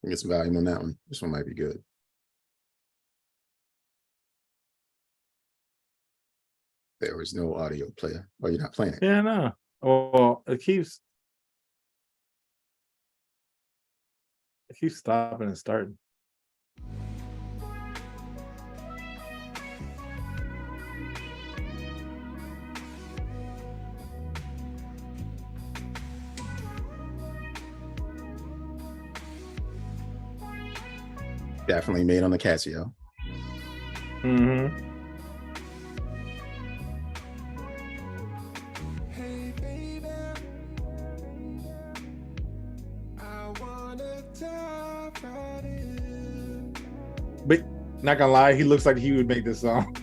Get some volume on that one. This one might be good. There was no audio player. Oh, you're not playing it. Yeah, no. Well, it keeps stopping and starting. Definitely made on the Casio. Mm-hmm. Hey baby, I But not gonna lie, he looks like he would make this song.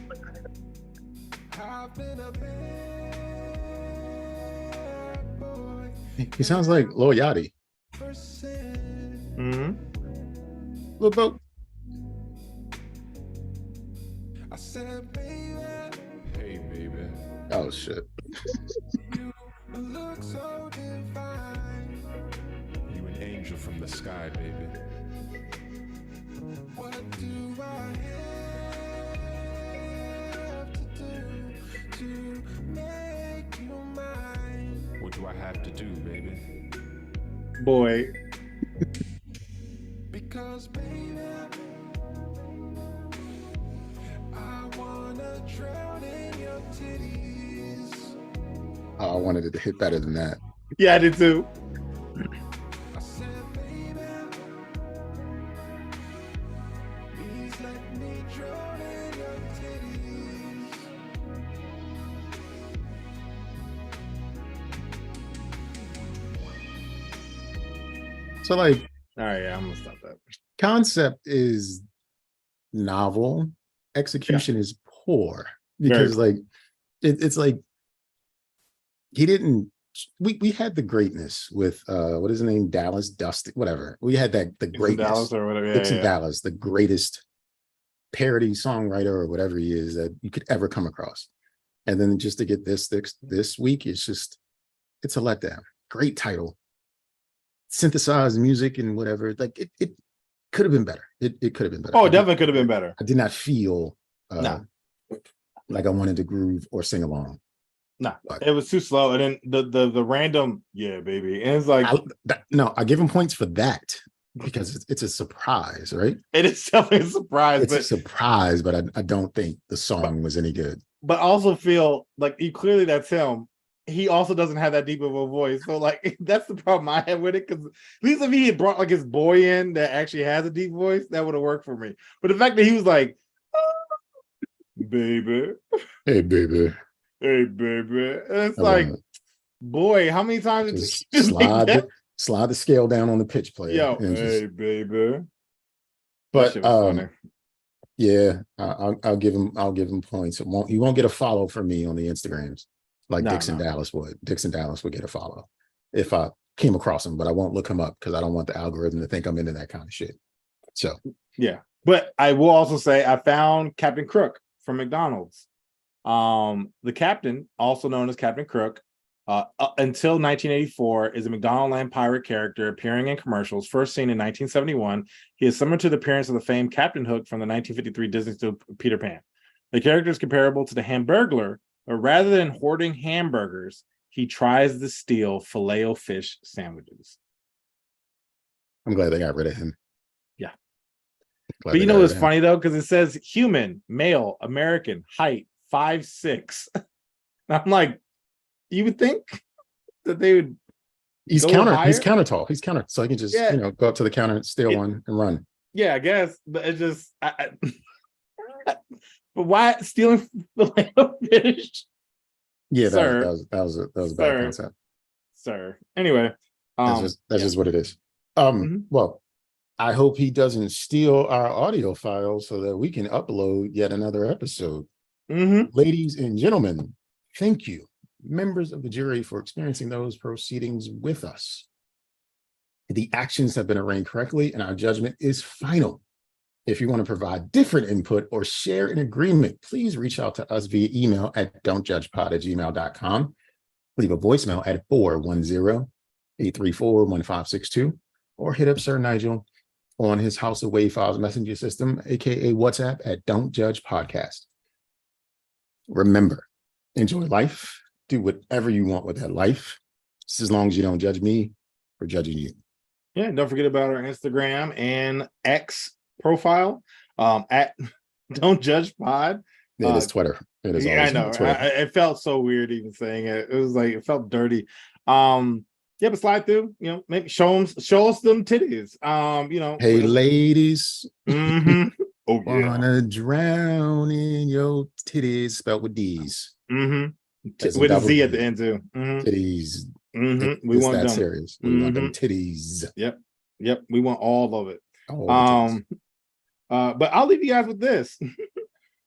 He sounds like Lil Yachty. Mm-hmm. Lil Boat. Hey, baby. Oh shit. You an angel from the sky, baby. What do I have to do to make you mine? What do I have to do, baby? Boy. Because, baby, I wanna drown in your titties. Oh, I wanted it to hit better than that. Yeah, I did too. I said, baby, please let me drown in your titties. So like All right, yeah, I'm gonna stop that. concept is novel, execution is poor because like it's like he didn't. We had the greatness with what is his name, Dallas Dusty, whatever. We had that the Dixon greatness, Dallas or whatever. Yeah, Dixon yeah. Dallas, the greatest parody songwriter or whatever he is that you could ever come across. And then just to get this week, it's a letdown. Great title, synthesized music and whatever. Like it could have been better. It could have been better. Oh, it definitely could have been better. I did not feel No. like I wanted to groove or sing along. No, But- it was too slow. And then the random, yeah, baby. And it's like I give him points for that because it's a surprise, right? it is definitely a surprise, It's a surprise, but I don't think the song was any good. but also feel like clearly that's him. He also doesn't have that deep of a voice. So like that's the problem I have with it. Because at least if he had brought like his boy in that actually has a deep voice, that would have worked for me. But the fact that he was like, baby, Hey, baby. hey, baby. And it's like, boy, how many times did Just you just make that? slide the scale down on the pitch player. Yo, and hey, baby. That but shit was funny. yeah, I'll give him points. He won't get a follow from me on the Instagrams like No, Dixon no. Dallas would. Dixon Dallas would get a follow if I came across him, but I won't look him up because I don't want the algorithm to think I'm into that kind of shit. So Yeah. But I will also say I found Captain Crook from McDonald's. The captain, also known as Captain Crook, until 1984, is a McDonaldland pirate character appearing in commercials, first seen in 1971. He is similar to the appearance of the famed Captain Hook from the 1953 Disney film Peter Pan. The character is comparable to the Hamburglar, but rather than hoarding hamburgers, he tries to steal Filet-O-Fish sandwiches. I'm glad they got rid of him. Yeah. Glad But you they know got rid what's of him. funny though? Because it says human, male, American, height 5'6". I'm like, you would think that they would. He's go counter higher? tall. He's counter, so he can just Yeah. go up to the counter, steal one, and run. Yeah, I guess, but it's just. But why stealing Filet-O-Fish, Yeah, Sir. that was a bad Sir. concept. sir? Anyway, That's yeah. just what it is. Mhm. Well, I hope he doesn't steal our audio files so that we can upload yet another episode. Mhm. Ladies and gentlemen, thank you, members of the jury, for experiencing those proceedings with us. The actions have been arraigned correctly, and our judgment is final. If you want to provide different input or share an agreement, please reach out to us via email at don'tjudgepod@gmail.com. Leave a voicemail at 410-834-1562, or hit up Sir Nigel on his House of Wave Files messenger system, aka WhatsApp, at Don't Judge Podcast. Remember, enjoy life. Do whatever you want with that life, just as long as you don't judge me for judging you. Yeah, and don't forget about our Instagram and X profile at Don't Judge Pod. It is Twitter. It is Yeah, I always know. Twitter. It felt so weird even saying it. It was like it felt dirty. Yeah, but slide through. You know, maybe show us them titties. You know. Hey, ladies, Mhm. Oh yeah. wanna drown in your titties, spelled with D's. Mhm. As in With a double Z at D. the end too. Mhm. Titties. Mhm. We It's want that them. serious. We want them titties. Yep. Yep, we want all of it. Oh, But I'll leave you guys with this.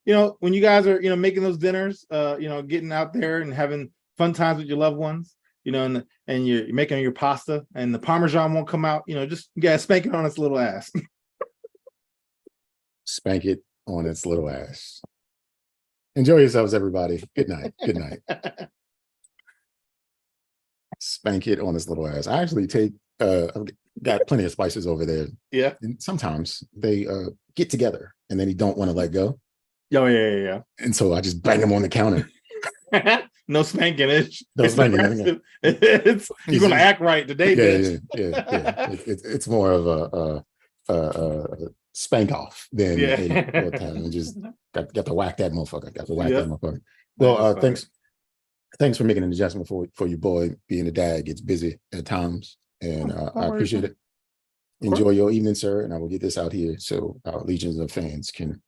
When you guys are, making those dinners, getting out there and having fun times with your loved ones, and you're making your pasta and the Parmesan won't come out, just you guys spank it on its little ass. spank it on its little ass. Enjoy yourselves, everybody. Good night. Good night. Spank it on its little ass. I actually I've got plenty of spices over there. Yeah. And sometimes they get together and then they don't want to let go. Oh, yeah. And so I just bang them on the counter. No spanking it. No spanking. You're gonna act right today, bitch. Yeah. It's more of a spank off than a just got to whack that motherfucker. Got to whack that motherfucker. Well, thanks for making an adjustment for your boy. Being a dad gets busy at times, and I appreciate it. Enjoy your evening, sir, and I will get this out here so our legions of fans can